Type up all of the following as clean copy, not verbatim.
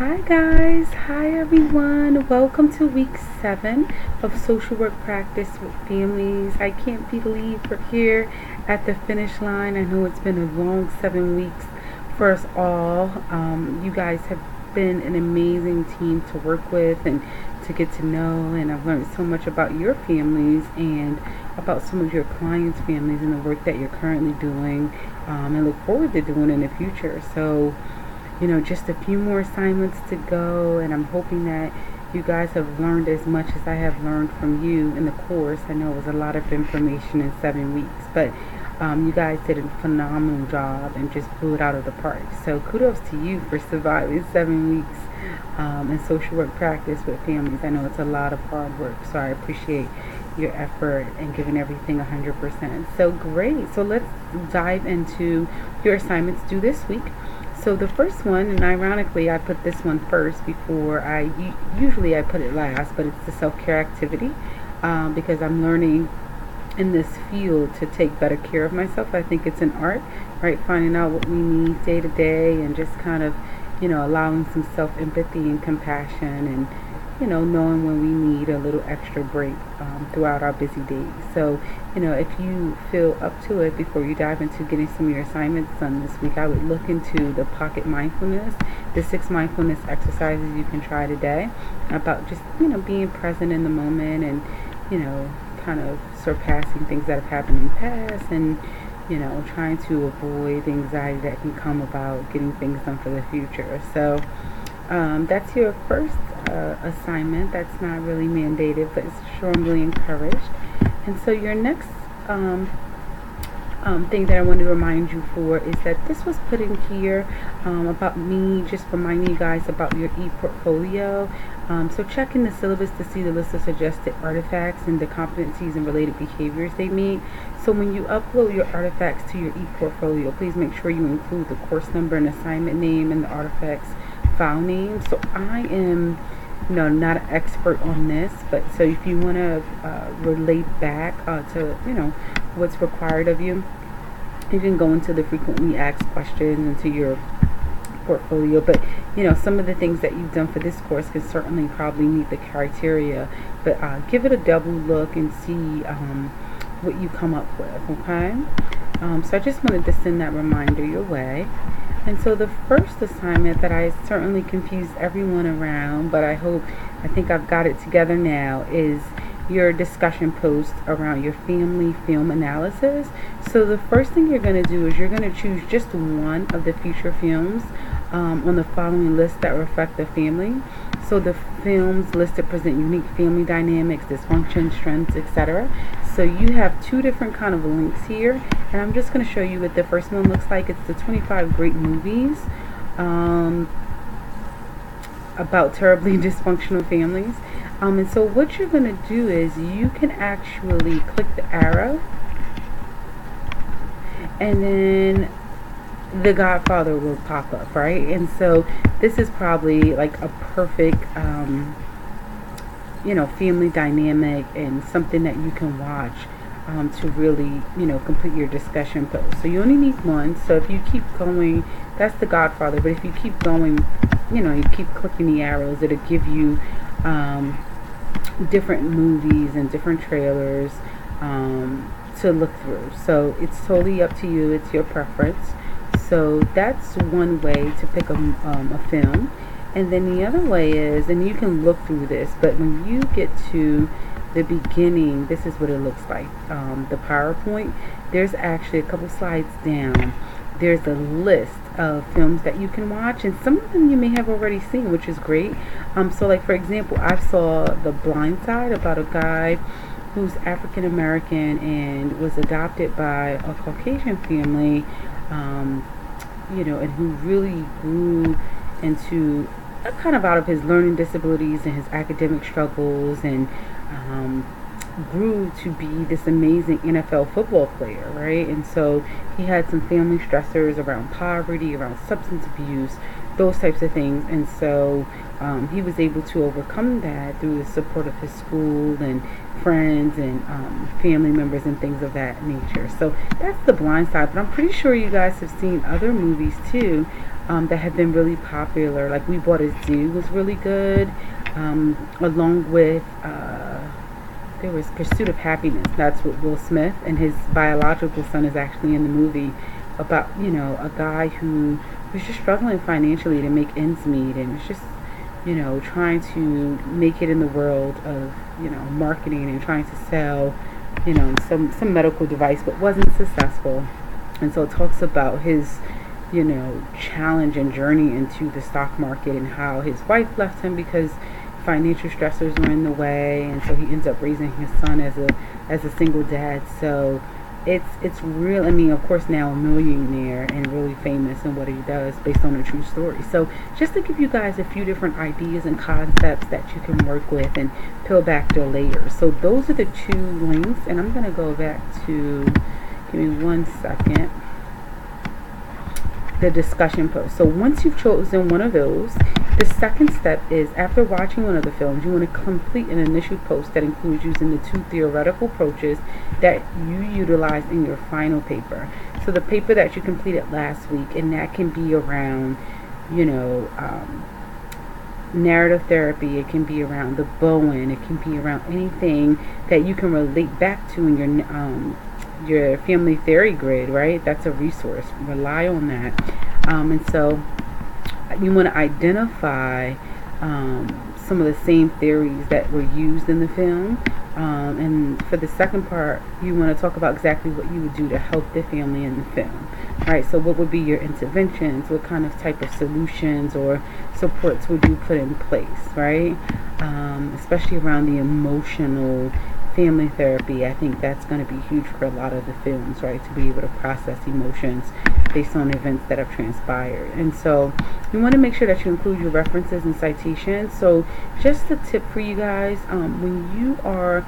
Hi guys, hi everyone. Welcome to week 7 of social work practice with families. I can't believe we're here at the finish line. I know it's been a long 7 weeks for us all. You guys have been an amazing team to work with and to get to know, and I've learned so much about your families and about some of your clients' families and the work that you're currently doing, and look forward to doing in the future. So just a few more assignments to go, and I'm hoping that you guys have learned as much as I have learned from you in the course. I know it was a lot of information in 7 weeks, but you guys did a phenomenal job and just blew it out of the park. So kudos to you for surviving 7 weeks in social work practice with families. I know it's a lot of hard work, so I appreciate your effort and giving everything 100%. So great. So let's dive into your assignments due this week. So the first one, and ironically I put this one first before usually I put it last, but it's the self-care activity, because I'm learning in this field to take better care of myself. I think it's an art, right? Finding out what we need day to day and just kind of, allowing some self-empathy and compassion, and knowing when we need a little extra break throughout our busy days. So, if you feel up to it, before you dive into getting some of your assignments done this week, I would look into the pocket mindfulness, the 6 mindfulness exercises you can try today about just, being present in the moment and, kind of surpassing things that have happened in the past, and, trying to avoid the anxiety that can come about getting things done for the future. So, that's your first assignment. That's not really mandated, but it's strongly encouraged. And so your next thing that I want to remind you for is that this was put in here about me just reminding you guys about your e-portfolio. So check in the syllabus to see the list of suggested artifacts and the competencies and related behaviors they meet. So when you upload your artifacts to your e-portfolio, please make sure you include the course number and assignment name and the artifacts file name. So I am not an expert on this, but so if you want to relate back to what's required of you, you can go into the frequently asked questions into your portfolio. But some of the things that you've done for this course can certainly probably meet the criteria, but give it a double look and see what you come up with. Okay, so I just wanted to send that reminder your way. And so the first assignment that I certainly confused everyone around, but I think I've got it together now, is your discussion post around your family film analysis. So the first thing you're going to do is you're going to choose just one of the feature films on the following list that reflect the family. So the films listed present unique family dynamics, dysfunction, strengths, etc. So you have 2 different kind of links here, and I'm just going to show you what the first one looks like. It's the 25 great movies about terribly dysfunctional families. And so what you're going to do is you can actually click the arrow, and then The Godfather will pop up, right? And so this is probably like a perfect family dynamic and something that you can watch to really complete your discussion post. So you only need one. So if you keep going, that's The Godfather, but if you keep going, you keep clicking the arrows, it'll give you different movies and different trailers to look through. So it's totally up to you. It's your preference. So that's one way to pick a film. And then the other way is, and you can look through this, but when you get to the beginning, this is what it looks like. The PowerPoint, there's actually a couple slides down. There's a list of films that you can watch, and some of them you may have already seen, which is great. So like for example, I saw The Blind Side, about a guy who's African American and was adopted by a Caucasian family, and who really grew into kind of out of his learning disabilities and his academic struggles, and grew to be this amazing NFL football player, right? And so he had some family stressors around poverty, around substance abuse, those types of things. And so he was able to overcome that through the support of his school and friends and family members and things of that nature. So that's The Blind Side, but I'm pretty sure you guys have seen other movies too that have been really popular. Like We Bought a Zoo was really good, along with there was Pursuit of Happiness. That's with Will Smith, and his biological son is actually in the movie, about a guy who was just struggling financially to make ends meet, and it's just trying to make it in the world of marketing and trying to sell some medical device, but wasn't successful. And so it talks about his challenge and journey into the stock market, and how his wife left him because financial stressors were in the way, and so he ends up raising his son as a single dad. So it's real. I mean, of course, now a millionaire and really famous in what he does, based on a true story. So just to give you guys a few different ideas and concepts that you can work with and peel back the layers. So those are the 2 links, and I'm going to go back to, give me 1 second, the discussion post. So once you've chosen one of those, the second step is, after watching one of the films, you want to complete an initial post that includes using the 2 theoretical approaches that you utilize in your final paper. So the paper that you completed last week, and that can be around, narrative therapy, it can be around the Bowen, it can be around anything that you can relate back to in your family theory grid, right? That's a resource. Rely on that. And so you want to identify some of the same theories that were used in the film. And for the second part, you want to talk about exactly what you would do to help the family in the film. Right, so what would be your interventions? What kind of type of solutions or supports would you put in place, right? Especially around the emotional family therapy. I think that's going to be huge for a lot of the films, right? To be able to process emotions based on events that have transpired. And so you want to make sure that you include your references and citations. So just a tip for you guys, when you are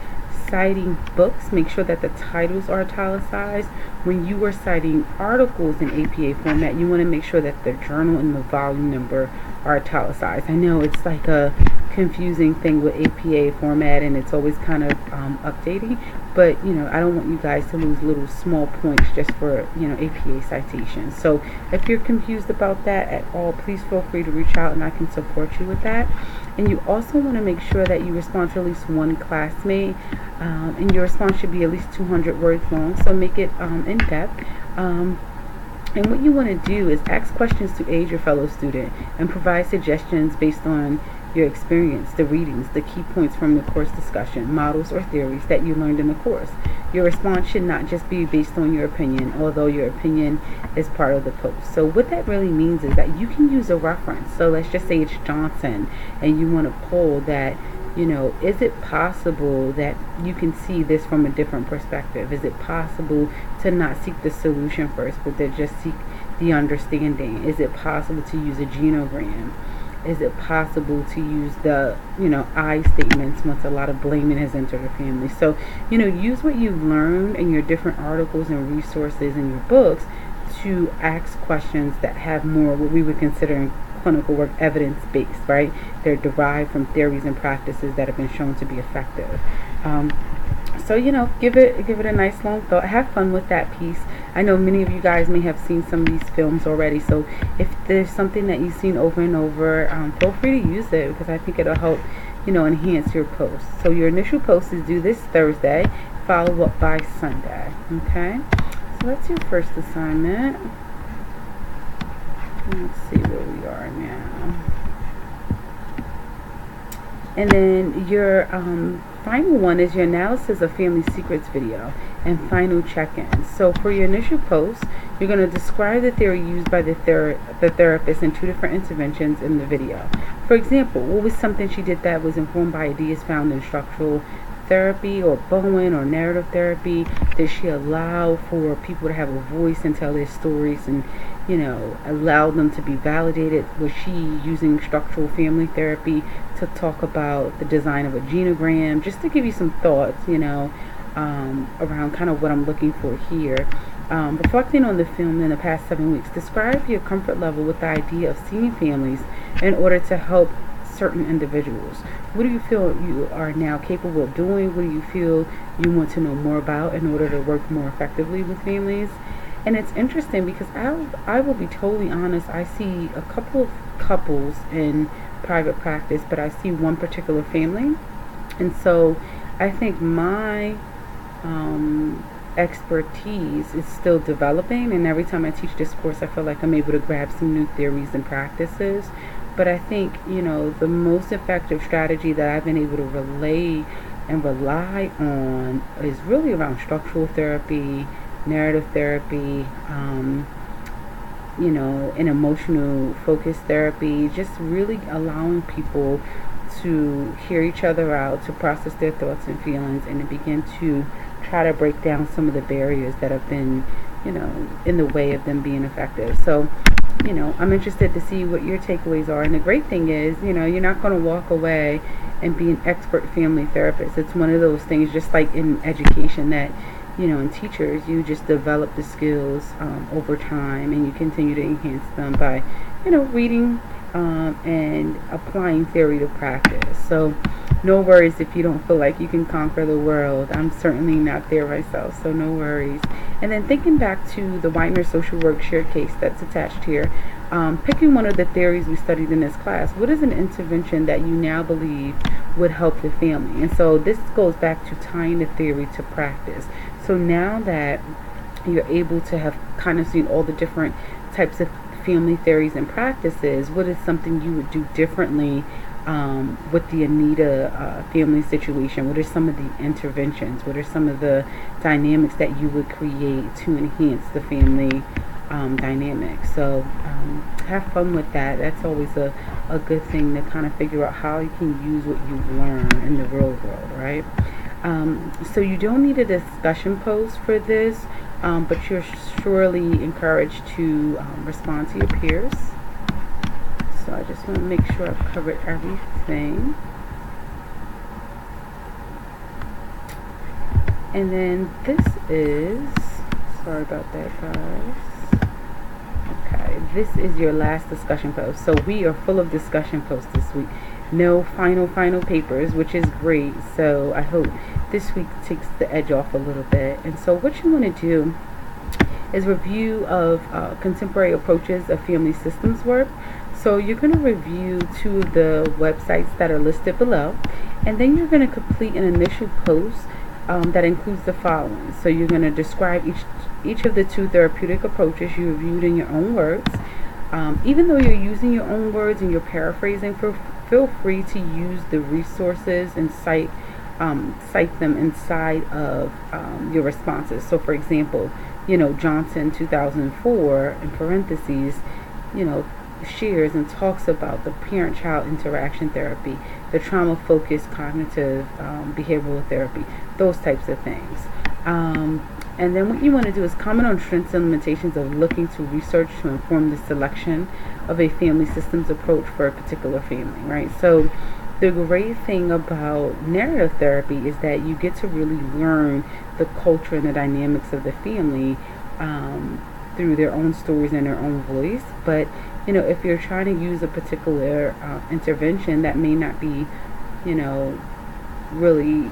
citing books, make sure that the titles are italicized. When you are citing articles in APA format, you want to make sure that the journal and the volume number are italicized. I know it's like a confusing thing with APA format, and it's always kind of updating, but I don't want you guys to lose little small points just for APA citations. So if you're confused about that at all, please feel free to reach out and I can support you with that. And you also want to make sure that you respond to at least one classmate, and your response should be at least 200 words long, so make it in depth. And what you want to do is ask questions to aid your fellow student and provide suggestions based on your experience, the readings, the key points from the course discussion, models or theories that you learned in the course. Your response should not just be based on your opinion, although your opinion is part of the post. So what that really means is that you can use a reference. So let's just say it's Johnson, and you want to pull that, is it possible that you can see this from a different perspective? Is it possible to not seek the solution first, but to just seek the understanding? Is it possible to use a genogram? Is it possible to use the, I statements once a lot of blaming has entered the family? So, use what you've learned in your different articles and resources in your books to ask questions that have more what we would consider in clinical work evidence-based, right? They're derived from theories and practices that have been shown to be effective. So give it a nice long thought. Have fun with that piece. I know many of you guys may have seen some of these films already, so if there's something that you've seen over and over, feel free to use it, because I think it'll help enhance your post. So your initial post is due this Thursday, follow up by Sunday. Okay, so that's your first assignment. Let's see where we are now. And then your final one is your analysis of family secrets video and final check-ins. So for your initial post, you're going to describe the theory used by the therapist in 2 different interventions in the video. For example, what was something she did that was informed by ideas found in structural therapy or Bowen or narrative therapy? Did she allow for people to have a voice and tell their stories and allow them to be validated? Was she using structural family therapy to talk about the design of a genogram? Just to give you some thoughts around kind of what I'm looking for here. Reflecting on the film in the past 7 weeks, describe your comfort level with the idea of seeing families in order to help certain individuals. What do you feel you are now capable of doing? What do you feel you want to know more about in order to work more effectively with families? And it's interesting because I will be totally honest, I see a couple of couples in private practice, but I see one particular family. And so I think my expertise is still developing, and every time I teach this course I feel like I'm able to grab some new theories and practices. But I think, the most effective strategy that I've been able to relay and rely on is really around structural therapy, narrative therapy, and emotional focus therapy, just really allowing people to hear each other out, to process their thoughts and feelings, and to begin to try to break down some of the barriers that have been, in the way of them being effective. So, I'm interested to see what your takeaways are. And the great thing is, you're not going to walk away and be an expert family therapist. It's one of those things, just like in education, that, in teachers, you just develop the skills over time, and you continue to enhance them by, reading and applying theory to practice. So no worries if you don't feel like you can conquer the world. I'm certainly not there myself, so no worries. And then thinking back to the Widener social work shared case that's attached here, picking one of the theories we studied in this class, what is an intervention that you now believe would help the family? And so this goes back to tying the theory to practice. So now that you're able to have kind of seen all the different types of family theories and practices, what is something you would do differently with the Anita family situation? What are some of the interventions? What are some of the dynamics that you would create to enhance the family dynamic? So have fun with that. That's always a good thing to kind of figure out how you can use what you've learned in the real world, right? So you don't need a discussion post for this, but you're surely encouraged to respond to your peers. So I just want to make sure I've covered everything. And then this is, sorry about that, guys. Okay, this is your last discussion post. So we are full of discussion posts this week. No final papers, which is great. So I hope this week takes the edge off a little bit. And so what you want to do is review of contemporary approaches of family systems work. So you're going to review 2 of the websites that are listed below, and then you're going to complete an initial post that includes the following. So you're going to describe each of the 2 therapeutic approaches you reviewed in your own words. Even though you're using your own words and you're paraphrasing, feel free to use the resources and cite them inside of your responses. So for example, Johnson 2004 in parentheses, shares and talks about the parent-child interaction therapy, the trauma-focused cognitive behavioral therapy, those types of things. And then what you want to do is comment on strengths and limitations of looking to research to inform the selection of a family systems approach for a particular family, right? So the great thing about narrative therapy is that you get to really learn the culture and the dynamics of the family through their own stories and their own voice. But if you're trying to use a particular intervention that may not be really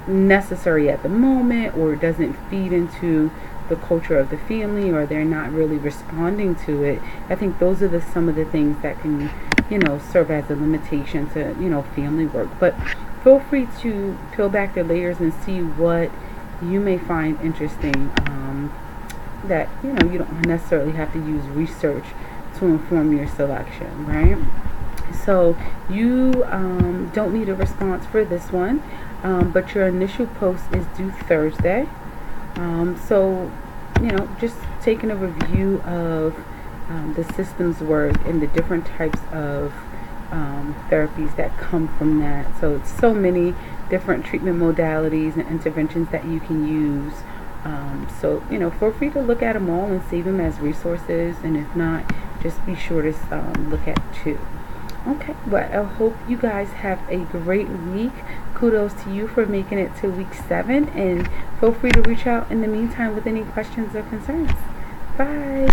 necessary at the moment, or doesn't feed into the culture of the family, or they're not really responding to it, I think those are some of the things that can serve as a limitation to family work. But feel free to peel back the layers and see what you may find interesting, that you don't necessarily have to use research to inform your selection, right? So you don't need a response for this one, but your initial post is due Thursday. So just taking a review of the systems work and the different types of therapies that come from that. So it's so many different treatment modalities and interventions that you can use. So feel free to look at them all and save them as resources, and if not, just be sure to look at 2. Okay, well, I hope you guys have a great week. Kudos to you for making it to week 7, and feel free to reach out in the meantime with any questions or concerns. Bye.